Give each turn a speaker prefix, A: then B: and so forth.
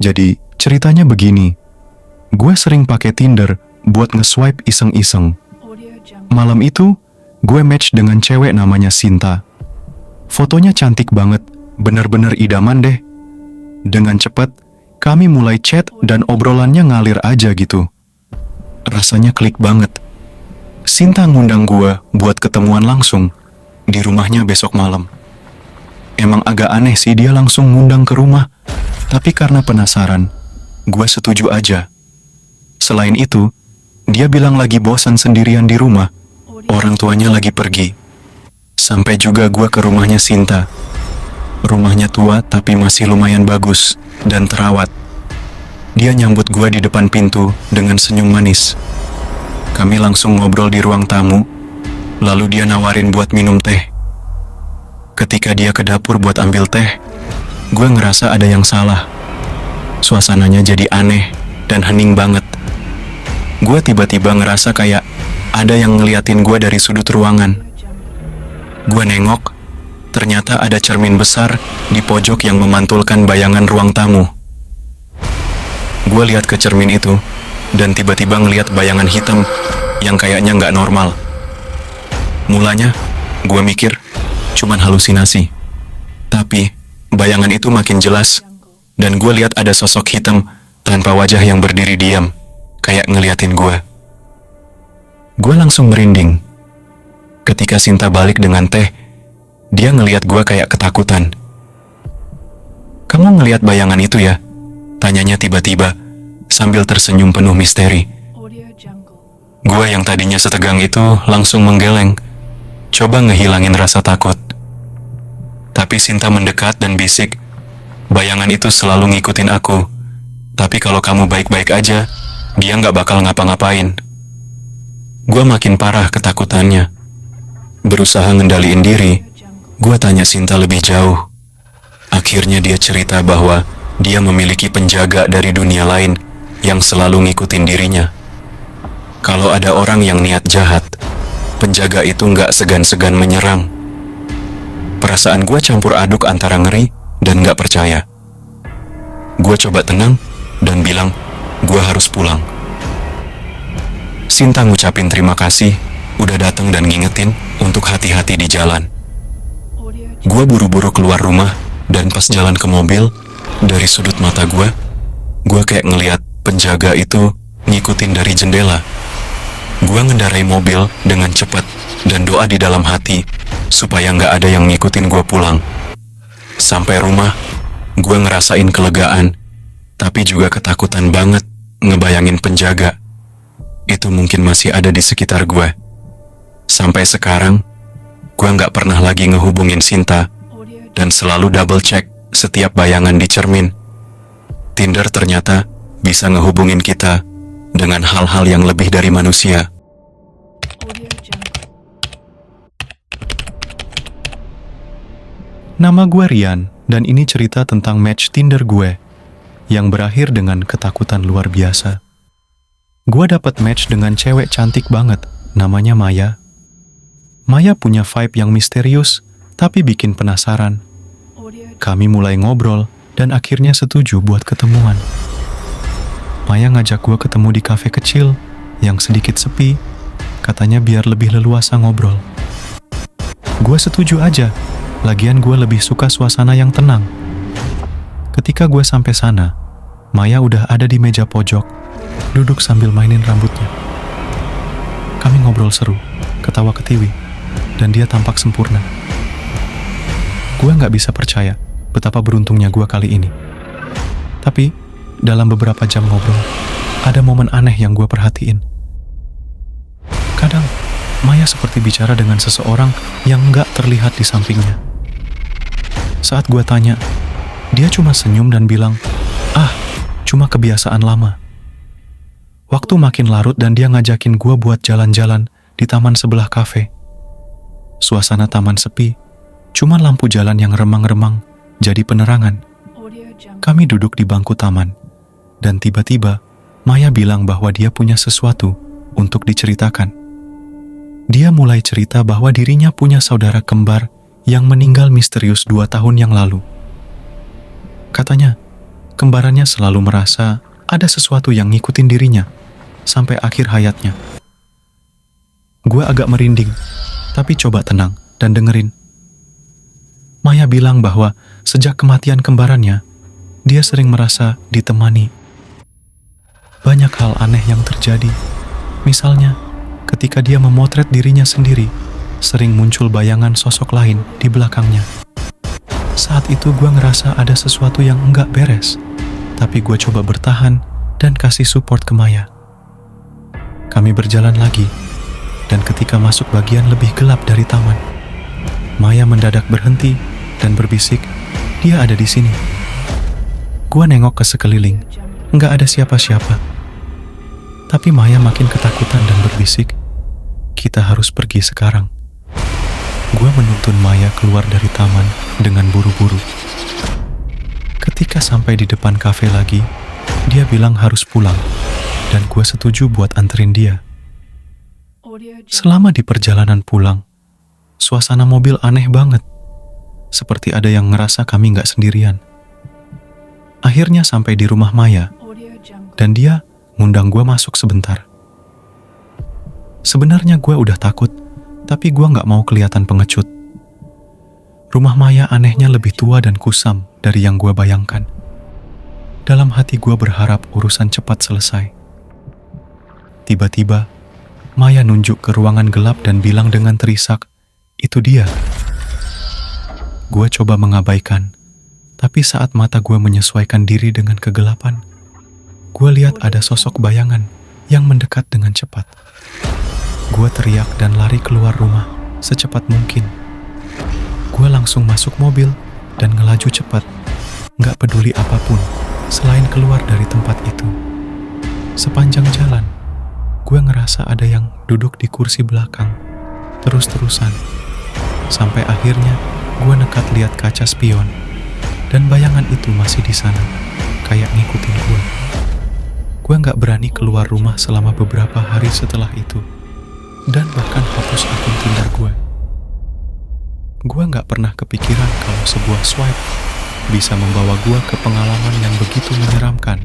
A: Jadi, ceritanya begini. Gue sering pakai Tinder buat nge-swipe iseng-iseng. Malam itu, gue match dengan cewek namanya Sinta. Fotonya cantik banget, bener-bener idaman deh. Dengan cepat, kami mulai chat dan obrolannya ngalir aja gitu. Rasanya klik banget. Sinta ngundang gue buat ketemuan langsung di rumahnya besok malam. Emang agak aneh sih dia langsung ngundang ke rumah, tapi karena penasaran, gue setuju aja. Selain itu, dia bilang lagi bosan sendirian di rumah, orang tuanya lagi pergi. Sampai juga gue ke rumahnya Sinta. Rumahnya tua tapi masih lumayan bagus dan terawat. Dia nyambut gue di depan pintu dengan senyum manis. Kami langsung ngobrol di ruang tamu, lalu dia nawarin buat minum teh. Ketika dia ke dapur buat ambil teh, gue ngerasa ada yang salah. Suasananya jadi aneh dan hening banget. Gue tiba-tiba ngerasa kayak ada yang ngeliatin gue dari sudut ruangan. Gue nengok, ternyata ada cermin besar di pojok yang memantulkan bayangan ruang tamu. Gue lihat ke cermin itu, dan tiba-tiba ngeliat bayangan hitam yang kayaknya nggak normal. Mulanya, gue mikir, cuman halusinasi. Tapi, bayangan itu makin jelas, dan gue lihat ada sosok hitam tanpa wajah yang berdiri diam, kayak ngeliatin gue. Gue langsung merinding. Ketika Sinta balik dengan teh, dia ngeliat gue kayak ketakutan. "Kamu ngeliat bayangan itu ya?" tanyanya tiba-tiba, sambil tersenyum penuh misteri. Gue yang tadinya setegang itu langsung menggeleng, coba ngehilangin rasa takut. Tapi Sinta mendekat dan bisik, "Bayangan itu selalu ngikutin aku. Tapi kalau kamu baik-baik aja, dia nggak bakal ngapa-ngapain." Gue makin parah ketakutannya. Berusaha ngendaliin diri, gue tanya Sinta lebih jauh. Akhirnya dia cerita bahwa dia memiliki penjaga dari dunia lain yang selalu ngikutin dirinya. Kalau ada orang yang niat jahat, penjaga itu nggak segan-segan menyerang. Perasaan gue campur aduk antara ngeri dan nggak percaya. Gue coba tenang dan bilang, gue harus pulang. Sinta ngucapin terima kasih, udah datang dan ngingetin untuk hati-hati di jalan. Gue buru-buru keluar rumah, dan pas jalan ke mobil, dari sudut mata gue kayak ngeliat penjaga itu ngikutin dari jendela. Gue ngendarai mobil dengan cepat dan doa di dalam hati supaya nggak ada yang ngikutin gue pulang. Sampai rumah, gue ngerasain kelegaan, tapi juga ketakutan banget ngebayangin penjaga. Itu mungkin masih ada di sekitar gue. Sampai sekarang, gue nggak pernah lagi ngehubungin Sinta dan selalu double check setiap bayangan di cermin. Tinder ternyata bisa ngehubungin kita dengan hal-hal yang lebih dari manusia. Nama gue Rian, dan ini cerita tentang match Tinder gue yang berakhir dengan ketakutan luar biasa. Gue dapat match dengan cewek cantik banget, namanya Maya. Maya punya vibe yang misterius, tapi bikin penasaran. Kami mulai ngobrol, dan akhirnya setuju buat ketemuan. Maya ngajak gue ketemu di kafe kecil, yang sedikit sepi, katanya biar lebih leluasa ngobrol. Gue setuju aja, lagian gue lebih suka suasana yang tenang. Ketika gue sampai sana, Maya udah ada di meja pojok, duduk sambil mainin rambutnya. Kami ngobrol seru, ketawa ketiwi, dan dia tampak sempurna. Gue gak bisa percaya betapa beruntungnya gue kali ini. Tapi, dalam beberapa jam ngobrol, ada momen aneh yang gue perhatiin. Kadang, Maya seperti bicara dengan seseorang yang gak terlihat di sampingnya. Saat gue tanya, dia cuma senyum dan bilang, cuma kebiasaan lama. Waktu makin larut dan dia ngajakin gue buat jalan-jalan di taman sebelah kafe. Suasana taman sepi, cuma lampu jalan yang remang-remang jadi penerangan. Kami duduk di bangku taman, dan tiba-tiba Maya bilang bahwa dia punya sesuatu untuk diceritakan. Dia mulai cerita bahwa dirinya punya saudara kembar yang meninggal misterius 2 tahun yang lalu. Katanya, kembarannya selalu merasa ada sesuatu yang ngikutin dirinya sampai akhir hayatnya. Gue agak merinding, tapi coba tenang dan dengerin. Maya bilang bahwa sejak kematian kembarannya, dia sering merasa ditemani. Banyak hal aneh yang terjadi. Misalnya, ketika dia memotret dirinya sendiri, sering muncul bayangan sosok lain di belakangnya. Saat itu gue ngerasa ada sesuatu yang enggak beres, tapi gue coba bertahan dan kasih support ke Maya. Kami berjalan lagi, dan ketika masuk bagian lebih gelap dari taman, Maya mendadak berhenti dan berbisik, "Dia ada di sini." Gua nengok ke sekeliling, nggak ada siapa-siapa. Tapi Maya makin ketakutan dan berbisik, "Kita harus pergi sekarang." Gua menuntun Maya keluar dari taman dengan buru-buru. Ketika sampai di depan kafe lagi, dia bilang harus pulang, dan gua setuju buat anterin dia. Selama di perjalanan pulang, suasana mobil aneh banget. Seperti ada yang ngerasa kami nggak sendirian. Akhirnya sampai di rumah Maya, dan dia ngundang gue masuk sebentar. Sebenarnya gue udah takut, tapi gue nggak mau kelihatan pengecut. Rumah Maya anehnya lebih tua dan kusam dari yang gue bayangkan. Dalam hati gue berharap urusan cepat selesai. Tiba-tiba, Maya nunjuk ke ruangan gelap dan bilang dengan terisak, "Itu dia." Gue coba mengabaikan, tapi saat mata gue menyesuaikan diri dengan kegelapan, gue lihat ada sosok bayangan yang mendekat dengan cepat. Gue teriak dan lari keluar rumah secepat mungkin. Gue langsung masuk mobil dan ngelaju cepat, gak peduli apapun selain keluar dari tempat itu. Sepanjang jalan, gue ngerasa ada yang duduk di kursi belakang, terus-terusan. Sampai akhirnya, gue nekat lihat kaca spion, dan bayangan itu masih di sana, kayak ngikutin gue. Gue gak berani keluar rumah selama beberapa hari setelah itu, dan bahkan hapus akun Tinder gue. Gue gak pernah kepikiran kalau sebuah swipe bisa membawa gue ke pengalaman yang begitu menyeramkan.